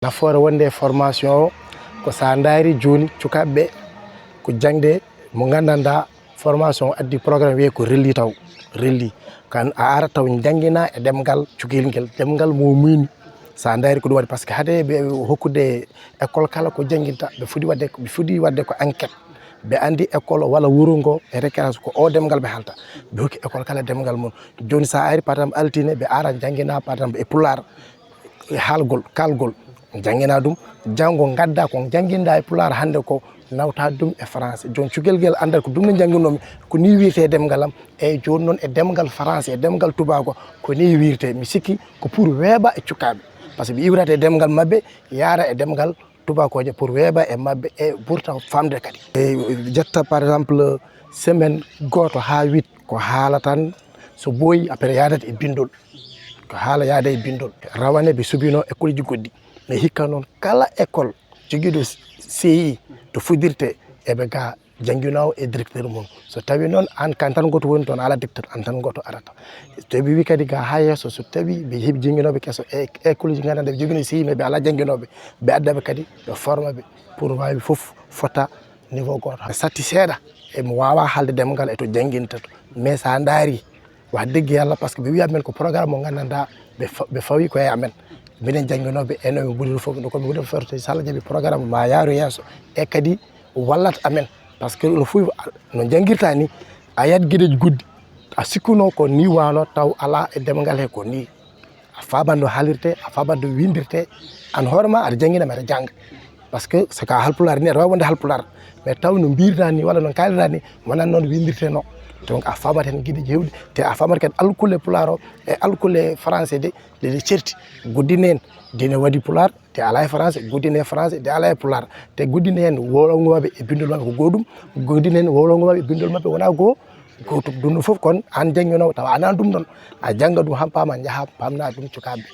nafoore wonde formation ko sa ndaari joni cukaɓe ko jangde mo gandanda formation addi programme wiye ko RELIT taw RELIT kan a ara taw jangina e demgal cukilgel demgal mo muyni sa ndaari ko ɗum waɗi par ce que hade ɓe hokkude école kala ko janginta ɓe fuɗi wadde ko enquête ɓe andi école walla wuro ngo e récréation ko o demgal ɓe halta ɓe hokki école kala demgal mum joni sa ari par exemple altine ɓe ara jangina par exemple e pular haalgol kalgol jangina ɗum janggo gadda ko janginda e pular hande ko nawta ɗum e français joni cukelguel andal ko ɗum no jangguinomi ko ni wirte demgalam eyyi joni noon e demgal français e demgal tubago ko ni wirte mi sikki ko pour weeɓa e cukaɓe par ce que ɓe iwrata e demgal mabɓe yaara e demgal tubakoje pour weeɓa e mabɓe e ɓurta famde kadi e jetta par exemple semaine goto ha 8 ko haala tan so ɓooyi après yadata e bindol ko haala yaada e bindol rawane ɓe subino école ji goɗɗi mais hikka noon kala école joguiɗo CI to fuɗirte eɓe ga jangguinowo e directeur mum so tawi noon an kan tan goto woni toon ala directeur an tan goto arata to ɓe wi kadi ga ha yesso so tawi ɓe heeɓi jangguinoɓe kesso e école ji gandanɗa ɓe joguino CI mais ɓe ala jangguinoɓe ɓe addaɓe kadi ɓe forma ɓe pour wawi foof fota niveau goto satti seeɗa emo wawa haalde demgal e to jangguinta to mais sa daari wax deggue yallah par ce que ɓe wiya men ko programme mo gandanɗa ɓe fawi koye amen minen jangguinoɓe eno min ɓuuri fof komi ɓuuri forte so Allah jaaɓi programme ma yaaru yesso e kadi wallat amen par ce que no fof no jangguirta ni a yiyat gueɗeji guddi a sikkuno ko ni wano taw ala e demgal he ko ni a faman no haalirte a faman no windirte an hoorema aɗa jangguina aɗa jangga par ce que soko halpular ni aɗa wawi wonde halpular mais taw no mbirta ni walla no kalira ni wonan noon windirte no donc a famat hen gueɗeji hewɗi te a famat kadi alkule pular o e alkule français de ɗeɗe certi Goudiry en dine waɗi pular te ala e français Goudiry e français te ala e pular te Goudiry en wolongo mabɓe e bindol mabɓe ko goɗɗum Goudiry en wolongo mabɓe e bindol mabɓe wona goho gotum ɗum ɗo foof kon an jangguinowo tawa ana ɗum ɗon a jangga ɗum han pama jaaha pamna ɗum cukaɓe